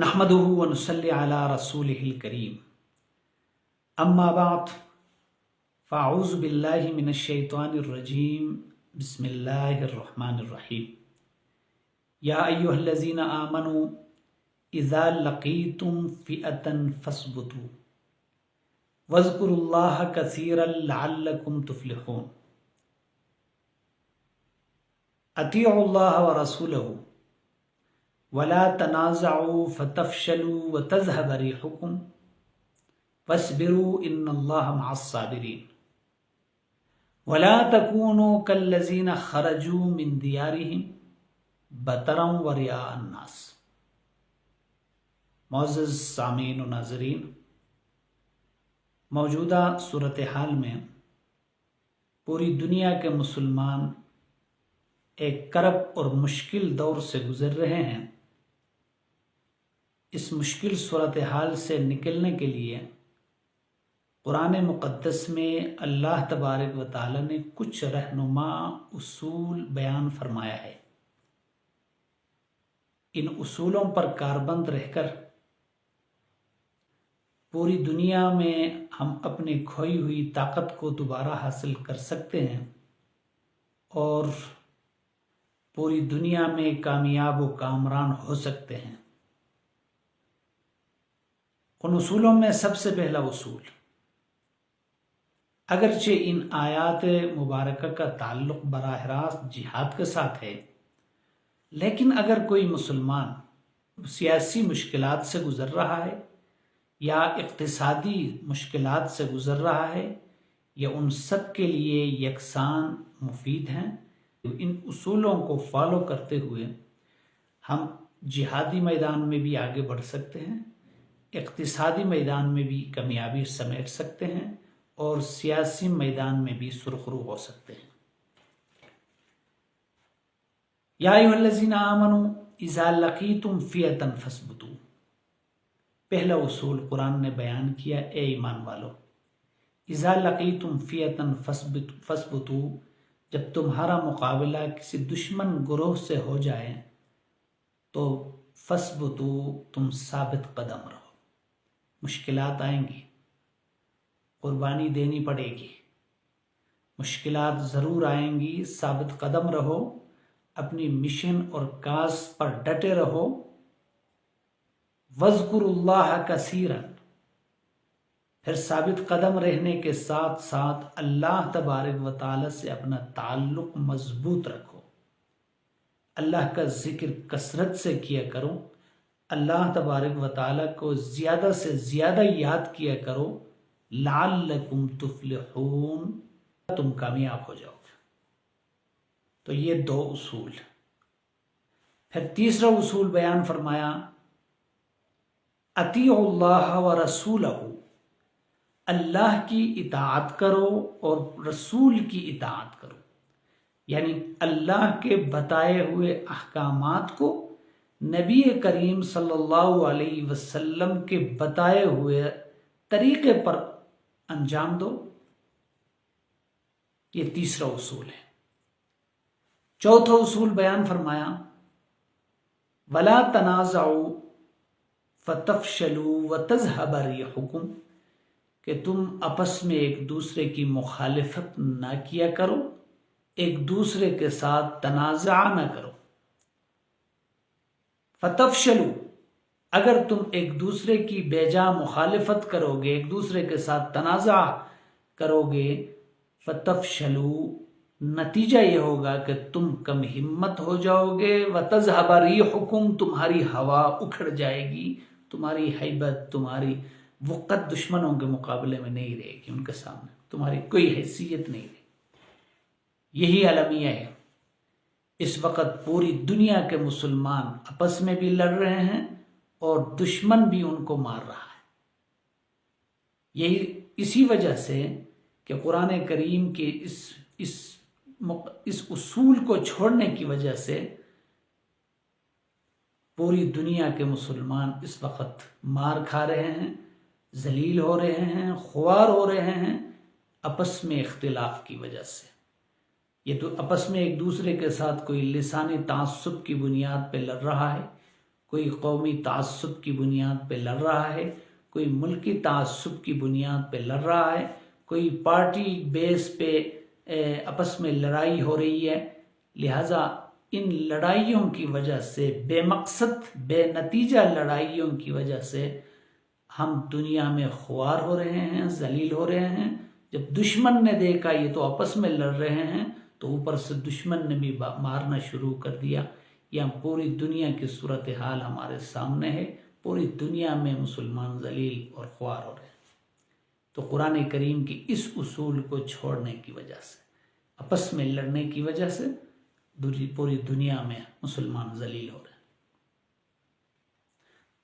نحمده ونصلي على رسوله الكريم اما بعد فاعوذ باللہ من الشیطان الرجیم بسم اللہ الرحمن الرحیم یا ایہا الذین آمنوا اذا لقیتم فئة فاثبتوا واذکروا اللہ کثیرا لعلکم تفلحون اطیعوا اللہ ورسولہ ولا تنازعوا فتفشلوا وتذهب ريحكم واصبروا ان الله مع الصابرين ولا تكونوا كالذين خرجوا من ديارهم بطرا ورئاء الناس۔ معزز سامعین و ناظرین، موجودہ صورتحال میں پوری دنیا کے مسلمان ایک کرب اور مشکل دور سے گزر رہے ہیں۔ اس مشکل صورتحال سے نکلنے کے لیے قرآن مقدس میں اللہ تبارک و تعالی نے کچھ رہنما اصول بیان فرمایا ہے۔ ان اصولوں پر کاربند رہ کر پوری دنیا میں ہم اپنی کھوئی ہوئی طاقت کو دوبارہ حاصل کر سکتے ہیں اور پوری دنیا میں کامیاب و کامران ہو سکتے ہیں۔ ان اصولوں میں سب سے پہلا اصول، اگرچہ ان آیات مبارکہ کا تعلق براہ راست جہاد کے ساتھ ہے، لیکن اگر کوئی مسلمان سیاسی مشکلات سے گزر رہا ہے یا اقتصادی مشکلات سے گزر رہا ہے، یا ان سب کے لیے یکساں مفید ہیں، ان اصولوں کو فالو کرتے ہوئے ہم جہادی میدان میں بھی آگے بڑھ سکتے ہیں، اقتصادی میدان میں بھی کامیابی سمیٹ سکتے ہیں اور سیاسی میدان میں بھی سرخرو ہو سکتے ہیں۔ یا ایھا الذین آمنوا اذا لقیتم فئة فاثبتوا، پہلا اصول قرآن نے بیان کیا، اے ایمان والو، اذا لقیتم فئة فاثبتوا، جب تمہارا مقابلہ کسی دشمن گروہ سے ہو جائے تو فاثبتوا، تم ثابت قدم رہو۔ مشکلات آئیں گی، قربانی دینی پڑے گی، مشکلات ضرور آئیں گی، ثابت قدم رہو، اپنی مشن اور کاز پر ڈٹے رہو۔ وَاذْكُرُوا اللَّهَ كَثِيرًا، پھر ثابت قدم رہنے کے ساتھ ساتھ اللہ تبارک و تعالی سے اپنا تعلق مضبوط رکھو، اللہ کا ذکر کثرت سے کیا کرو، اللہ تبارک و تعالی کو زیادہ سے زیادہ یاد کیا کرو، لعلکم تفلحون، تم کامیاب ہو جاؤ گے۔ تو یہ دو اصول۔ پھر تیسرا اصول بیان فرمایا، اطیعوا اللہ ورسولہ، اللہ کی اطاعت کرو اور رسول کی اطاعت کرو، یعنی اللہ کے بتائے ہوئے احکامات کو نبی کریم صلی اللہ علیہ وسلم کے بتائے ہوئے طریقے پر انجام دو۔ یہ تیسرا اصول ہے۔ چوتھا اصول بیان فرمایا، وَلَا تَنَازَعُوا فَتَفْشَلُوا وَتَذْهَبَ رِيحُكُمْ، کہ تم آپس میں ایک دوسرے کی مخالفت نہ کیا کرو، ایک دوسرے کے ساتھ تنازع نہ کرو۔ فتفشلوا، اگر تم ایک دوسرے کی بیجا مخالفت کرو گے، ایک دوسرے کے ساتھ تنازع کرو گے، فتفشلوا، نتیجہ یہ ہوگا کہ تم کم ہمت ہو جاؤ گے، وتذهب ريحكم، تمہاری ہوا اکھڑ جائے گی، تمہاری ہیبت، تمہاری وقت دشمنوں کے مقابلے میں نہیں رہے گی، ان کے سامنے تمہاری کوئی حیثیت نہیں رہے گی۔ یہی المیہ ہے۔ اس وقت پوری دنیا کے مسلمان آپس میں بھی لڑ رہے ہیں اور دشمن بھی ان کو مار رہا ہے۔ یہی اسی وجہ سے کہ قرآن کریم کے اس اصول کو چھوڑنے کی وجہ سے پوری دنیا کے مسلمان اس وقت مار کھا رہے ہیں، ذلیل ہو رہے ہیں، خوار ہو رہے ہیں، آپس میں اختلاف کی وجہ سے۔ یہ تو آپس میں ایک دوسرے کے ساتھ کوئی لسانی تعصب کی بنیاد پہ لڑ رہا ہے، کوئی قومی تعصب کی بنیاد پہ لڑ رہا ہے، کوئی ملکی تعصب کی بنیاد پہ لڑ رہا ہے، کوئی پارٹی بیس پہ آپس میں لڑائی ہو رہی ہے۔ لہٰذا ان لڑائیوں کی وجہ سے، بے مقصد بے نتیجہ لڑائیوں کی وجہ سے ہم دنیا میں خوار ہو رہے ہیں، ذلیل ہو رہے ہیں۔ جب دشمن نے دیکھا یہ تو آپس میں لڑ رہے ہیں تو اوپر سے دشمن نے بھی مارنا شروع کر دیا۔ یہاں پوری دنیا کی صورتحال ہمارے سامنے ہے، پوری دنیا میں مسلمان ذلیل اور خوار ہو رہے ہیں۔ تو قرآن کریم کی اس اصول کو چھوڑنے کی وجہ سے، آپس میں لڑنے کی وجہ سے پوری دنیا میں مسلمان ذلیل ہو رہے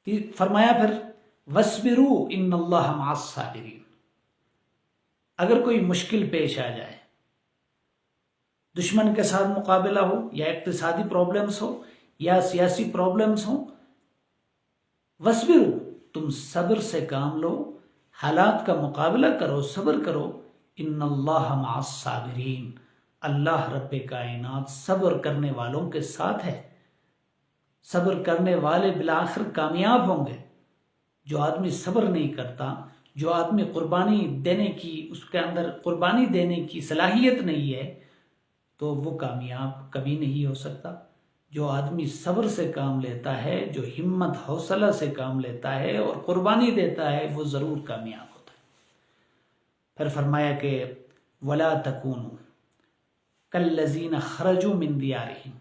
ہیں۔ فرمایا پھر وَاصْبِرُوا إِنَّ اللَّهَ مَعَ الصَّابِرِينَ، اگر کوئی مشکل پیش آ جائے، دشمن کے ساتھ مقابلہ ہو یا اقتصادی پرابلمز ہو یا سیاسی پرابلمز ہوں، وَاصْبِرُوا، تم صبر سے کام لو، حالات کا مقابلہ کرو، صبر کرو۔ إِنَّ اللَّهَ مَعَ الصَّابِرِينَ، اللہ رب کائنات صبر کرنے والوں کے ساتھ ہے۔ صبر کرنے والے بالآخر کامیاب ہوں گے۔ جو آدمی صبر نہیں کرتا، جو آدمی قربانی دینے کی، اس کے اندر قربانی دینے کی صلاحیت نہیں ہے، تو وہ کامیاب کبھی نہیں ہو سکتا۔ جو آدمی صبر سے کام لیتا ہے، جو ہمت حوصلہ سے کام لیتا ہے اور قربانی دیتا ہے، وہ ضرور کامیاب ہوتا ہے۔ پھر فرمایا کہ وَلَا تَكُونُوا كَالَّذِينَ خَرَجُوا مِن دِيَارِهِمْ،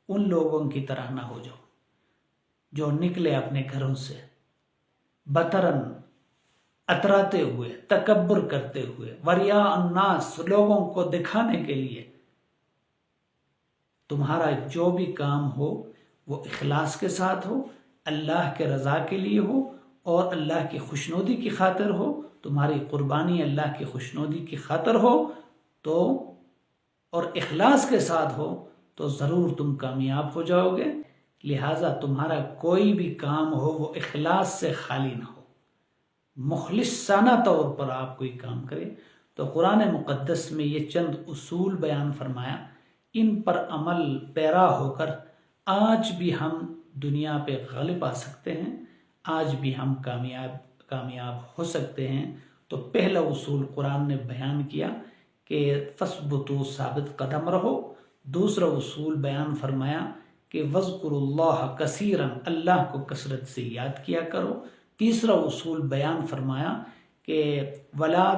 ان لوگوں کی طرح نہ ہو جاؤ جو نکلے اپنے گھروں سے بطرن، اتراتے ہوئے، تکبر کرتے ہوئے، وَرِيَاءَ النَّاسِ، لوگوں کو دکھانے کے لیے۔ تمہارا جو بھی کام ہو وہ اخلاص کے ساتھ ہو، اللہ کے رضا کے لیے ہو اور اللہ کی خوشنودی کی خاطر ہو، تمہاری قربانی اللہ کی خوشنودی کی خاطر ہو تو، اور اخلاص کے ساتھ ہو تو ضرور تم کامیاب ہو جاؤ گے۔ لہٰذا تمہارا کوئی بھی کام ہو وہ اخلاص سے خالی نہ ہو، مخلصانہ طور پر آپ کوئی کام کریں۔ تو قرآن مقدس میں یہ چند اصول بیان فرمایا، ان پر عمل پیرا ہو کر آج بھی ہم دنیا پہ غالب آ سکتے ہیں، آج بھی ہم کامیاب ہو سکتے ہیں۔ تو پہلا اصول قرآن نے بیان کیا کہ فَاثْبُتُوا، ثابت قدم رہو۔ دوسرا اصول بیان فرمایا کہ وَاذْكُرُوا اللَّهَ كَثِيرًا، اللہ کو کثرت سے یاد کیا کرو۔ تیسرا اصول بیان فرمایا کہ وَلَا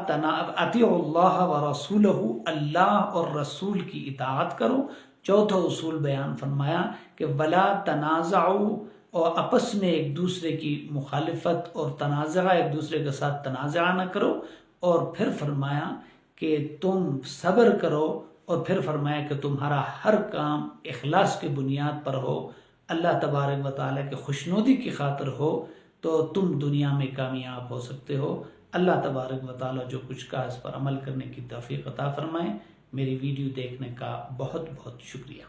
أَطِيعُوا اللَّهَ وَرَسُولَهُ، اللہ اور رسول کی اطاعت کرو۔ چوتھا اصول بیان فرمایا کہ وَلَا تَنَازَعُوا، اور آپس میں ایک دوسرے کی مخالفت اور تنازع، ایک دوسرے کے ساتھ تنازع نہ کرو۔ اور پھر فرمایا کہ تم صبر کرو، اور پھر فرمایا کہ تمہارا ہر کام اخلاص کی بنیاد پر ہو، اللہ تبارک و تعالیٰ کے خوشنودی کی خاطر ہو، تو تم دنیا میں کامیاب ہو سکتے ہو۔ اللہ تبارک و تعالیٰ جو کچھ کہا اس پر عمل کرنے کی توفیق عطا فرمائے۔ میری ویڈیو دیکھنے کا بہت بہت شکریہ۔